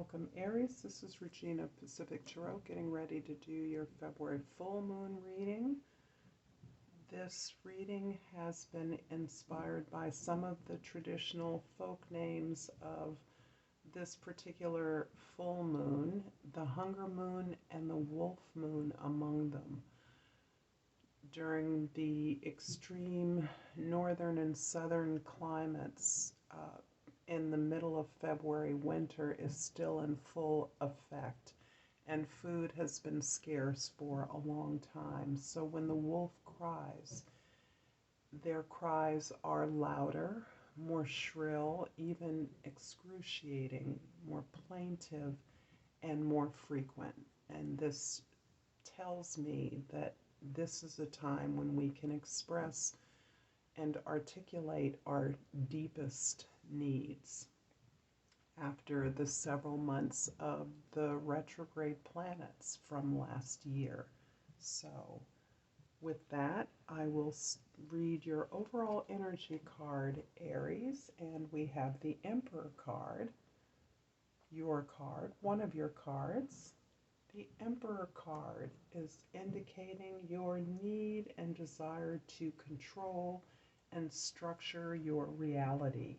Welcome, Aries. This is Regina, Pacific Tarot, getting ready to do your February full moon reading. This reading has been inspired by some of the traditional folk names of this particular full moon, the hunger moon and the wolf moon among them. During the extreme northern and southern climates, in the middle of February, winter is still in full effect, and food has been scarce for a long time. So when the wolf cries, their cries are louder, more shrill, even excruciating, more plaintive, and more frequent. And this tells me that this is a time when we can express and articulate our deepest needs after the several months of the retrograde planets from last year. So with that, I will read your overall energy card, Aries, and we have the Emperor card, your card, one of your cards. The Emperor card is indicating your need and desire to control and structure your reality,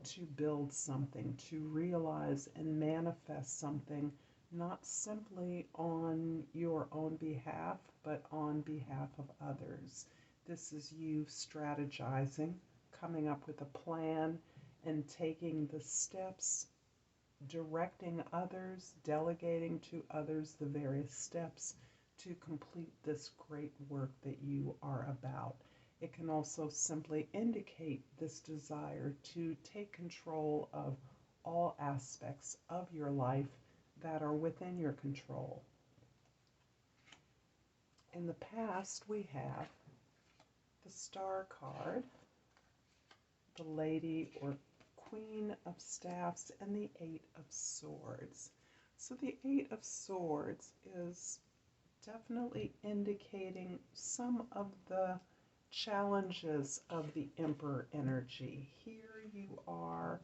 to build something, to realize and manifest something, not simply on your own behalf, but on behalf of others. This is you strategizing, coming up with a plan, and taking the steps, directing others, delegating to others the various steps to complete this great work that you are about. It can also simply indicate this desire to take control of all aspects of your life that are within your control. In the past, we have the Star card, the Lady or Queen of Staffs, and the Eight of Swords. So the Eight of Swords is definitely indicating some of the challenges of the Emperor energy. Here you are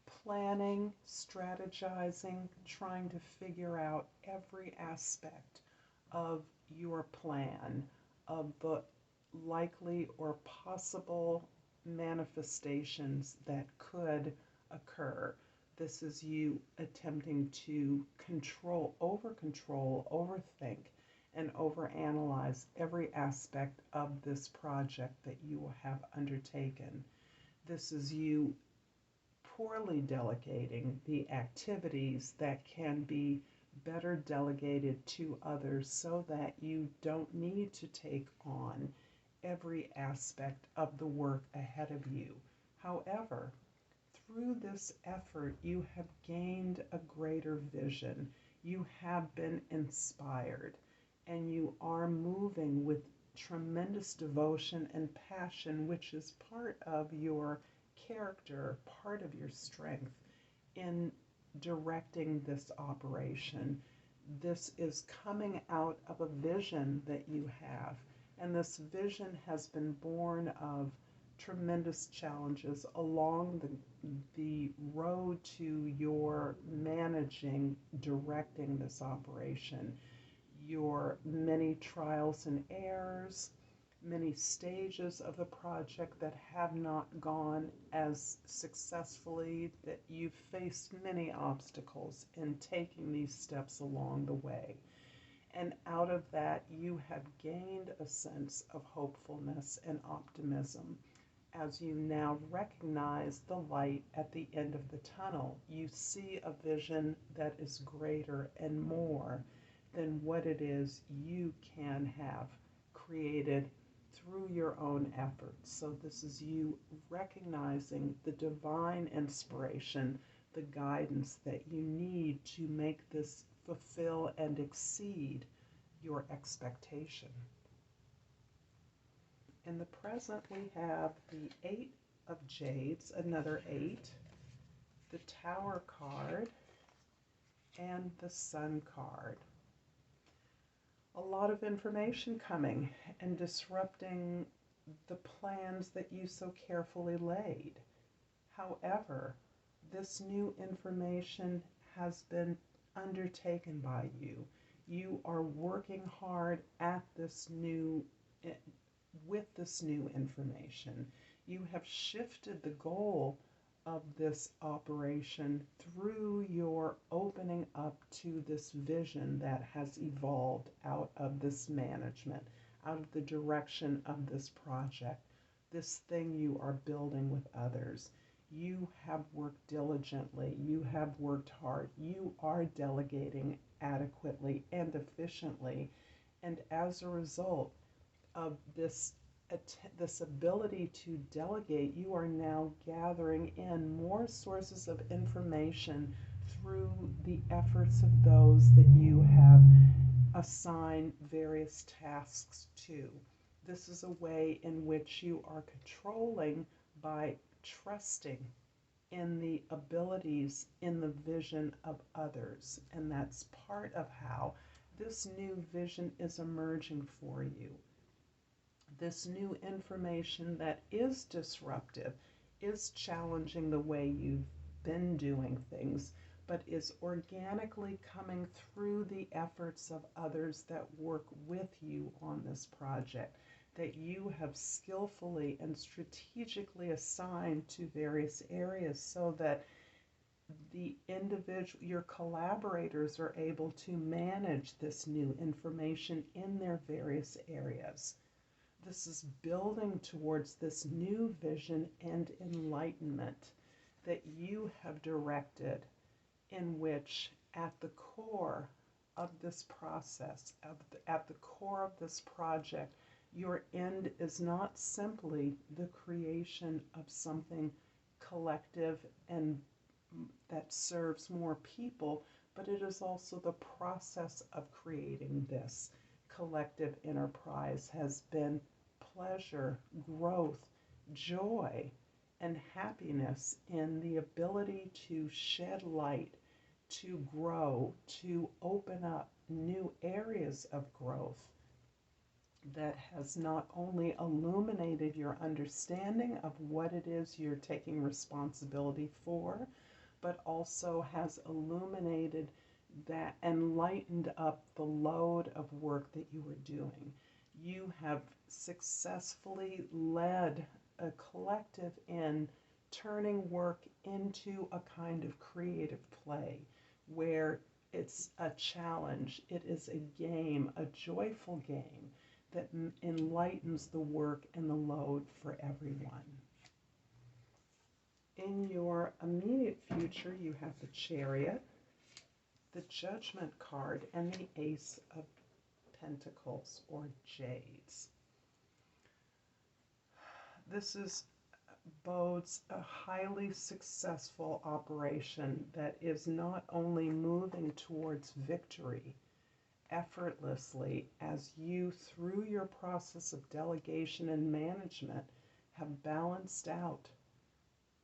planning, strategizing, trying to figure out every aspect of your plan, of the likely or possible manifestations that could occur. This is you attempting to control, overthink, and overanalyze every aspect of this project that you have undertaken. This is you poorly delegating the activities that can be better delegated to others so that you don't need to take on every aspect of the work ahead of you. However, through this effort, you have gained a greater vision. You have been inspired, and you are moving with tremendous devotion and passion, which is part of your character, part of your strength in directing this operation. This is coming out of a vision that you have, and this vision has been born of tremendous challenges along the road to your managing, directing this operation. Your many trials and errors, many stages of the project that have not gone as successfully, that you've faced many obstacles in taking these steps along the way. And out of that, you have gained a sense of hopefulness and optimism. As you now recognize the light at the end of the tunnel, you see a vision that is greater and more than what it is you can have created through your own efforts. So this is you recognizing the divine inspiration, the guidance that you need to make this fulfill and exceed your expectation. In the present, we have the Eight of Jades, another 8, the Tower card, and the Sun card. A lot of information coming and disrupting the plans that you so carefully laid. However, this new information has been undertaken by you. You are working hard at this new, with this new information. You have shifted the goal of this operation through your opening up to this vision that has evolved out of this management, out of the direction of this project, this thing you are building with others. You have worked diligently, you have worked hard, you are delegating adequately and efficiently, and as a result of this ability to delegate, you are now gathering in more sources of information through the efforts of those that you have assigned various tasks to. This is a way in which you are controlling by trusting in the abilities, in the vision of others. And that's part of how this new vision is emerging for you. This new information that is disruptive, is challenging the way you've been doing things, but is organically coming through the efforts of others that work with you on this project, that you have skillfully and strategically assigned to various areas so that the individual, your collaborators are able to manage this new information in their various areas. This is building towards this new vision and enlightenment that you have directed, in which at the core of this process, at the core of this project, your end is not simply the creation of something collective and that serves more people, but it is also the process of creating this collective enterprise has been pleasure, growth, joy, and happiness in the ability to shed light, to grow, to open up new areas of growth that has not only illuminated your understanding of what it is you're taking responsibility for, but also has illuminated that and lightened up the load of work that you were doing. You have successfully led a collective in turning work into a kind of creative play where it's a challenge, it is a game, a joyful game that enlightens the work and the load for everyone. In your immediate future, you have the Chariot, the Judgment card, and the Ace of Pentacles, or Jades. This bodes a highly successful operation that is not only moving towards victory effortlessly as you, through your process of delegation and management, have balanced out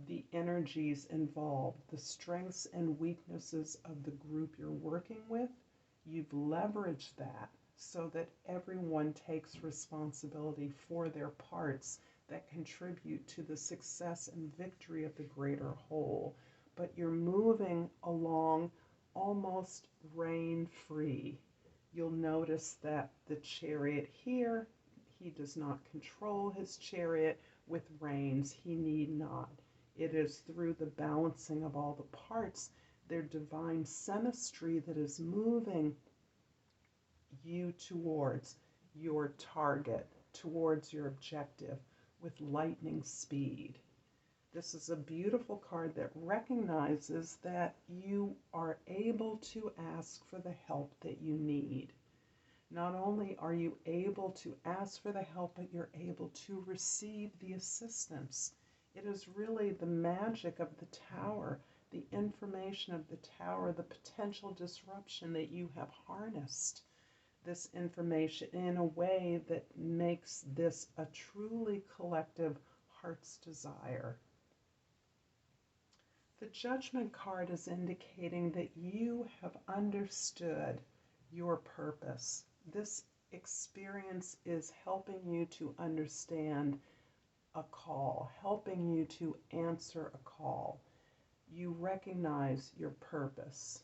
the energies involved, the strengths and weaknesses of the group you're working with. You've leveraged that so that everyone takes responsibility for their parts that contribute to the success and victory of the greater whole. But you're moving along almost rein-free. You'll notice that the Chariot here, he does not control his chariot with reins. He need not. It is through the balancing of all the parts, their divine synastry, that is moving you towards your target, towards your objective with lightning speed. This is a beautiful card that recognizes that you are able to ask for the help that you need. Not only are you able to ask for the help, but you're able to receive the assistance. It is really the magic of the Tower, the information of the Tower, the potential disruption that you have harnessed this information in a way that makes this a truly collective heart's desire. The Judgment card is indicating that you have understood your purpose. This experience is helping you to understand a call, helping you to answer a call. You recognize your purpose,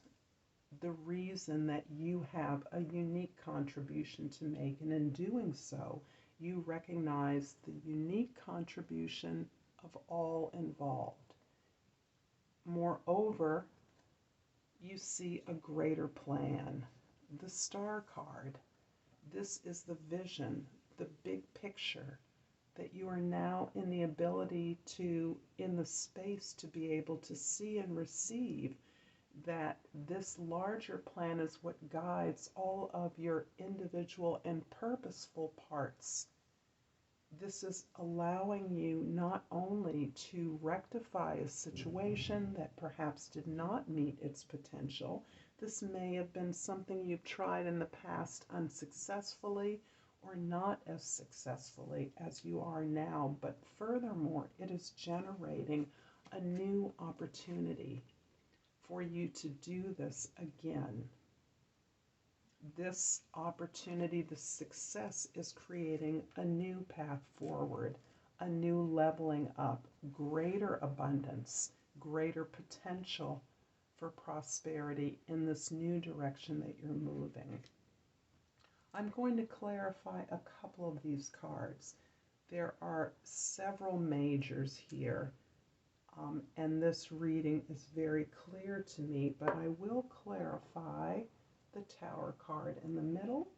the reason that you have a unique contribution to make, and in doing so, you recognize the unique contribution of all involved. Moreover, you see a greater plan. The star card. This is the vision, the big picture, that you are now in the ability to, in the space, to be able to see and receive that this larger plan is what guides all of your individual and purposeful parts. This is allowing you not only to rectify a situation that perhaps did not meet its potential. This may have been something you've tried in the past unsuccessfully or not as successfully as you are now, but furthermore, it is generating a new opportunity for you to do this again. This opportunity, this success, is creating a new path forward, a new leveling up, greater abundance, greater potential for prosperity in this new direction that you're moving. I'm going to clarify a couple of these cards. There are several majors here, and this reading is very clear to me, but I will clarify the Tower card in the middle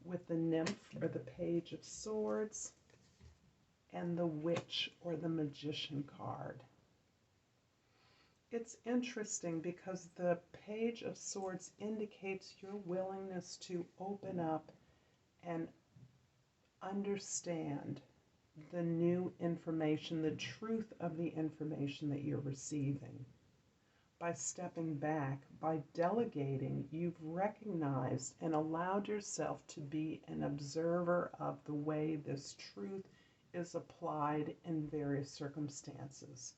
with the Nymph or the Page of Swords and the Witch or the Magician card. It's interesting because the Page of Swords indicates your willingness to open up and understand the new information, the truth of the information that you're receiving. By stepping back, by delegating, you've recognized and allowed yourself to be an observer of the way this truth is applied in various circumstances.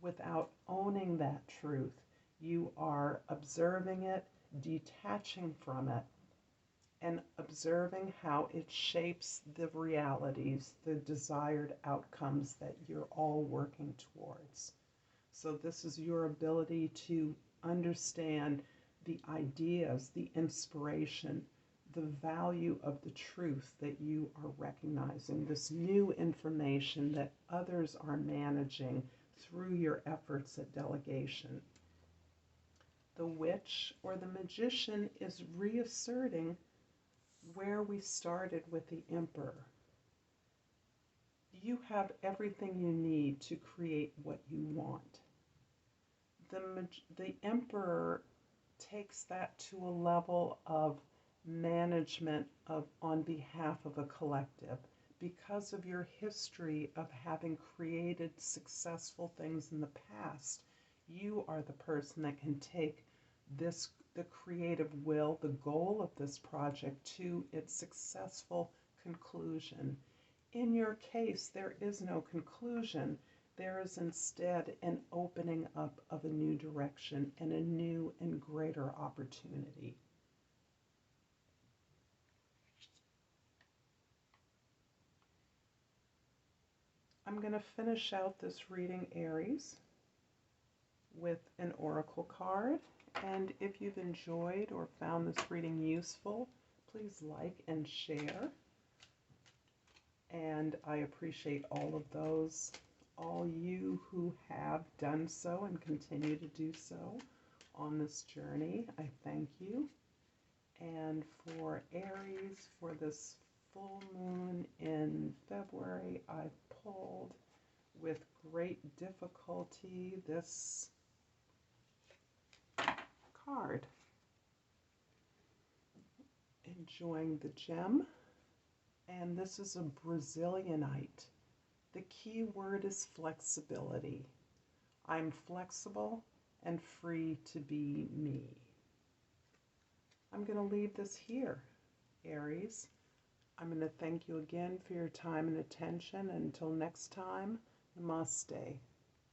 Without owning that truth, you are observing it, detaching from it, and observing how it shapes the realities, the desired outcomes that you're all working towards. So this is your ability to understand the ideas, the inspiration, the value of the truth that you are recognizing, this new information that others are managing through your efforts at delegation. The Witch or the Magician is reasserting where we started with the Emperor. You have everything you need to create what you want. The Emperor takes that to a level of management on behalf of a collective. Because of your history of having created successful things in the past, you are the person that can take the creative will, the goal of this project, to its successful conclusion. In your case, there is no conclusion. There is instead an opening up of a new direction and a new and greater opportunity. I'm going to finish out this reading, Aries, with an oracle card. And if you've enjoyed or found this reading useful, please like and share. And I appreciate all of those, all you who have done so and continue to do so on this journey. I thank you. And for Aries, for this full moon in February, I pulled with great difficulty this card. Enjoying the gem. And this is a Brazilianite. The key word is flexibility. I'm flexible and free to be me. I'm going to leave this here, Aries. I'm going to thank you again for your time and attention. Until next time, Namaste.